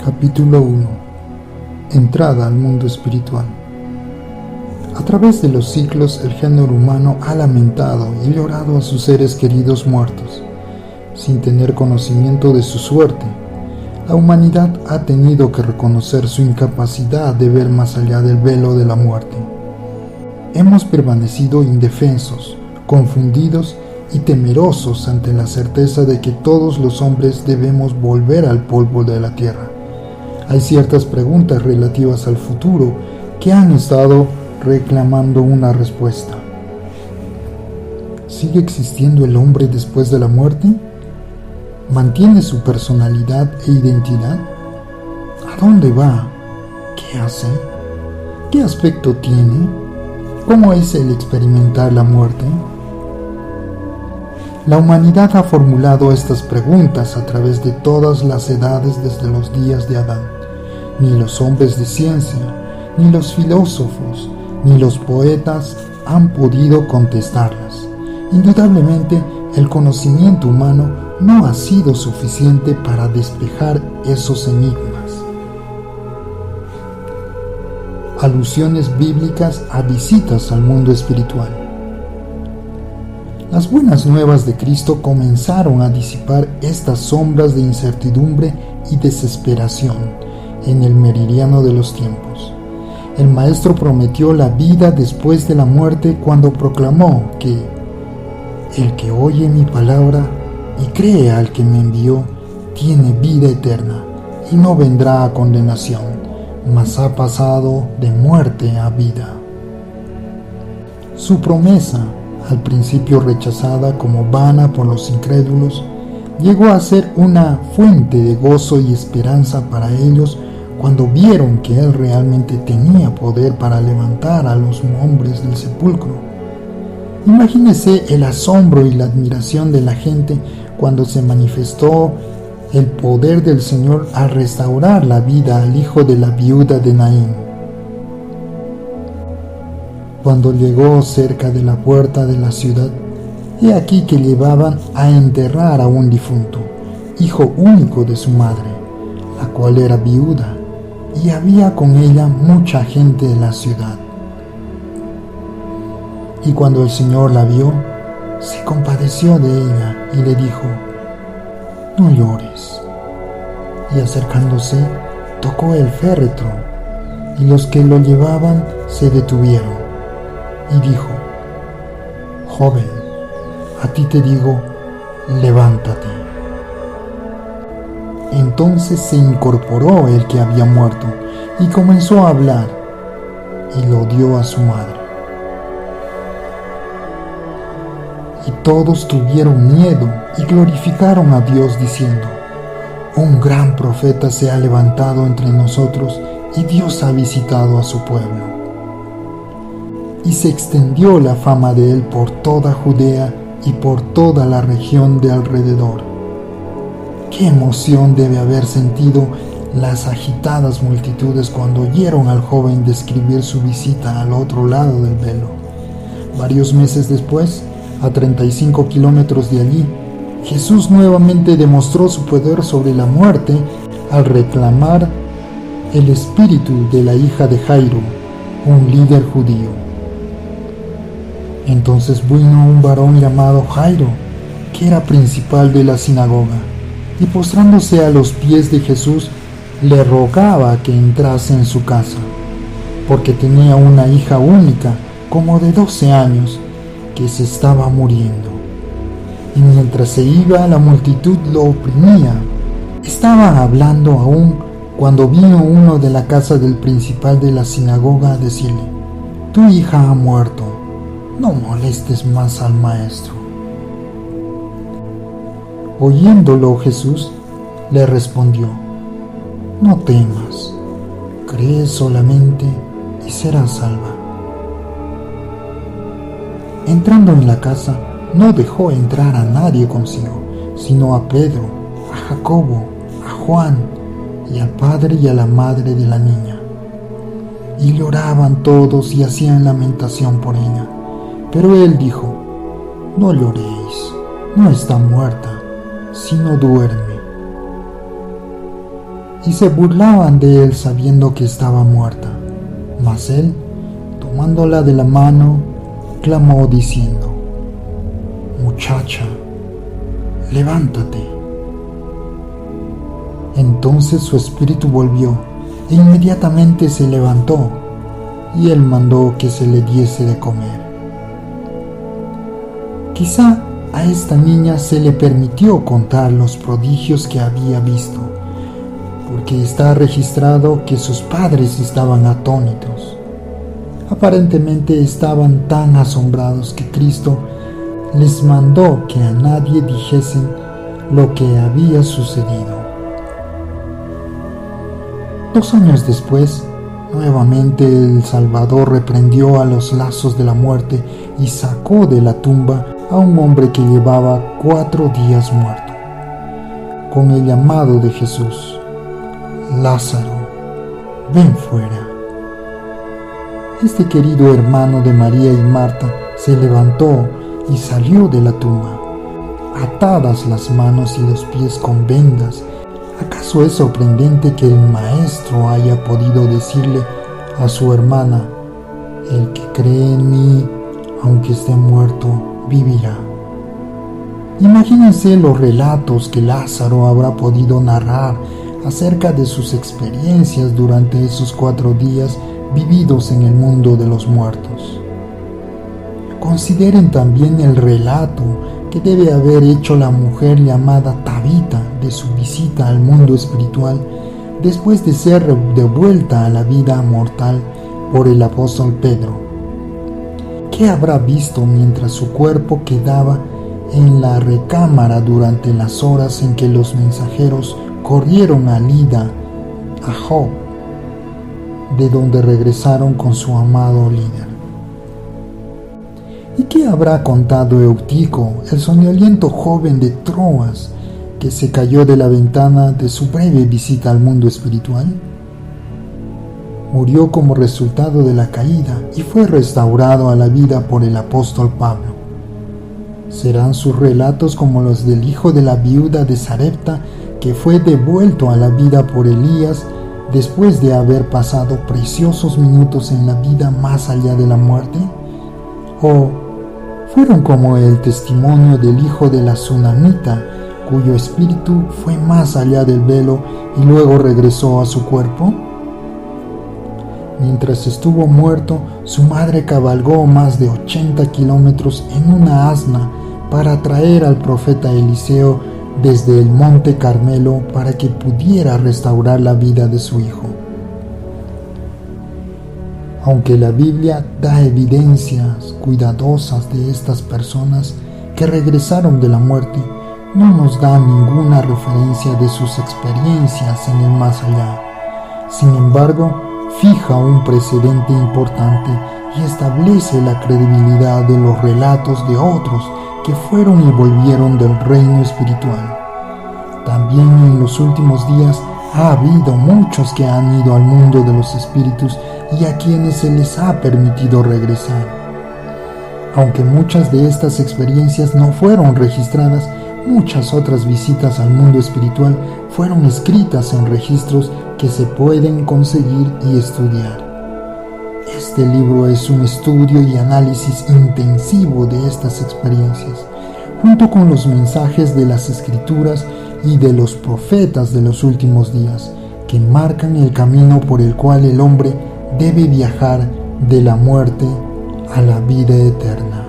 Capítulo 1. Entrada al mundo espiritual. A través de los siglos, el género humano ha lamentado y llorado a sus seres queridos muertos, sin tener conocimiento de su suerte. La humanidad ha tenido que reconocer su incapacidad de ver más allá del velo de la muerte. Hemos permanecido indefensos, confundidos y temerosos ante la certeza de que todos los hombres debemos volver al polvo de la tierra. Hay ciertas preguntas relativas al futuro que han estado reclamando una respuesta. ¿Sigue existiendo el hombre después de la muerte? ¿Mantiene su personalidad e identidad? ¿A dónde va? ¿Qué hace? ¿Qué aspecto tiene? ¿Cómo es el experimentar la muerte? La humanidad ha formulado estas preguntas a través de todas las edades desde los días de Adán. Ni los hombres de ciencia, ni los filósofos, ni los poetas han podido contestarlas. Indudablemente, el conocimiento humano no ha sido suficiente para despejar esos enigmas. Alusiones bíblicas a visitas al mundo espiritual. Las buenas nuevas de Cristo comenzaron a disipar estas sombras de incertidumbre y desesperación en el meridiano de los tiempos. El Maestro prometió la vida después de la muerte cuando proclamó que el que oye mi palabra y cree al que me envió tiene vida eterna y no vendrá a condenación, mas ha pasado de muerte a vida. Su promesa, al principio rechazada como vana por los incrédulos, llegó a ser una fuente de gozo y esperanza para ellos cuando vieron que Él realmente tenía poder para levantar a los hombres del sepulcro. Imagínese el asombro y la admiración de la gente cuando se manifestó el poder del Señor al restaurar la vida al hijo de la viuda de Naín. Cuando llegó cerca de la puerta de la ciudad, he aquí que llevaban a enterrar a un difunto, hijo único de su madre, la cual era viuda, y había con ella mucha gente de la ciudad. Y cuando el Señor la vio, se compadeció de ella y le dijo: «No llores». Y acercándose, tocó el féretro, y los que lo llevaban se detuvieron. Y dijo: «Joven, a ti te digo, levántate». Entonces se incorporó el que había muerto y comenzó a hablar, y lo dio a su madre. Y todos tuvieron miedo y glorificaron a Dios diciendo: «Un gran profeta se ha levantado entre nosotros y Dios ha visitado a su pueblo». Y se extendió la fama de él por toda Judea y por toda la región de alrededor. Qué emoción debe haber sentido las agitadas multitudes cuando oyeron al joven describir su visita al otro lado del velo. Varios meses después, a 35 kilómetros de allí, Jesús nuevamente demostró su poder sobre la muerte al reclamar el espíritu de la hija de Jairo, un líder judío. Entonces vino un varón llamado Jairo, que era principal de la sinagoga, y postrándose a los pies de Jesús, le rogaba que entrase en su casa, porque tenía una hija única, como de 12 años, que se estaba muriendo. Y mientras se iba, la multitud lo oprimía. Estaban hablando aún cuando vino uno de la casa del principal de la sinagoga a decirle: «Tu hija ha muerto. No molestes más al maestro». Oyéndolo Jesús le respondió: «No temas, cree solamente y serás salva». Entrando en la casa, no dejó entrar a nadie consigo, sino a Pedro, a Jacobo, a Juan y al padre y a la madre de la niña. Y lloraban todos y hacían lamentación por ella. Pero él dijo: «No lloréis, no está muerta, sino duerme». y se burlaban de él sabiendo que estaba muerta. Mas él, tomándola de la mano, clamó diciendo: «Muchacha, levántate». Entonces su espíritu volvió, e inmediatamente se levantó, y él mandó que se le diese de comer. Quizá a esta niña se le permitió contar los prodigios que había visto, porque está registrado que sus padres estaban atónitos. Aparentemente estaban tan asombrados que Cristo les mandó que a nadie dijesen lo que había sucedido. 2 años después, nuevamente el Salvador reprendió a los lazos de la muerte y sacó de la tumba a un hombre que llevaba 4 días muerto. Con el llamado de Jesús: «Lázaro, ven fuera». Este querido hermano de María y Marta se levantó y salió de la tumba, atadas las manos y los pies con vendas. ¿Acaso es sorprendente que el maestro haya podido decirle a su hermana: «El que cree en mí, aunque esté muerto, vivirá»? Imagínense los relatos que Lázaro habrá podido narrar acerca de sus experiencias durante esos 4 días vividos en el mundo de los muertos. Consideren también el relato que debe haber hecho la mujer llamada Tabita de su visita al mundo espiritual después de ser devuelta a la vida mortal por el apóstol Pedro. ¿Qué habrá visto mientras su cuerpo quedaba en la recámara durante las horas en que los mensajeros corrieron a Lida, a Job, de donde regresaron con su amado líder? ¿Y qué habrá contado Eutico, el soñoliento joven de Troas, que se cayó de la ventana de su breve visita al mundo espiritual? Murió como resultado de la caída y fue restaurado a la vida por el apóstol Pablo. ¿Serán sus relatos como los del hijo de la viuda de Sarepta, que fue devuelto a la vida por Elías después de haber pasado preciosos minutos en la vida más allá de la muerte? ¿O fueron como el testimonio del hijo de la Sunamita, cuyo espíritu fue más allá del velo y luego regresó a su cuerpo? Mientras estuvo muerto, su madre cabalgó más de 80 kilómetros en una asna para traer al profeta Eliseo desde el monte Carmelo para que pudiera restaurar la vida de su hijo. Aunque la Biblia da evidencias cuidadosas de estas personas que regresaron de la muerte, no nos da ninguna referencia de sus experiencias en el más allá. Sin embargo, fija un precedente importante y establece la credibilidad de los relatos de otros que fueron y volvieron del reino espiritual. También en los últimos días ha habido muchos que han ido al mundo de los espíritus y a quienes se les ha permitido regresar. Aunque muchas de estas experiencias no fueron registradas, muchas otras visitas al mundo espiritual fueron escritas en registros que se pueden conseguir y estudiar. Este libro es un estudio y análisis intensivo de estas experiencias, junto con los mensajes de las Escrituras y de los profetas de los últimos días, que marcan el camino por el cual el hombre debe viajar de la muerte a la vida eterna.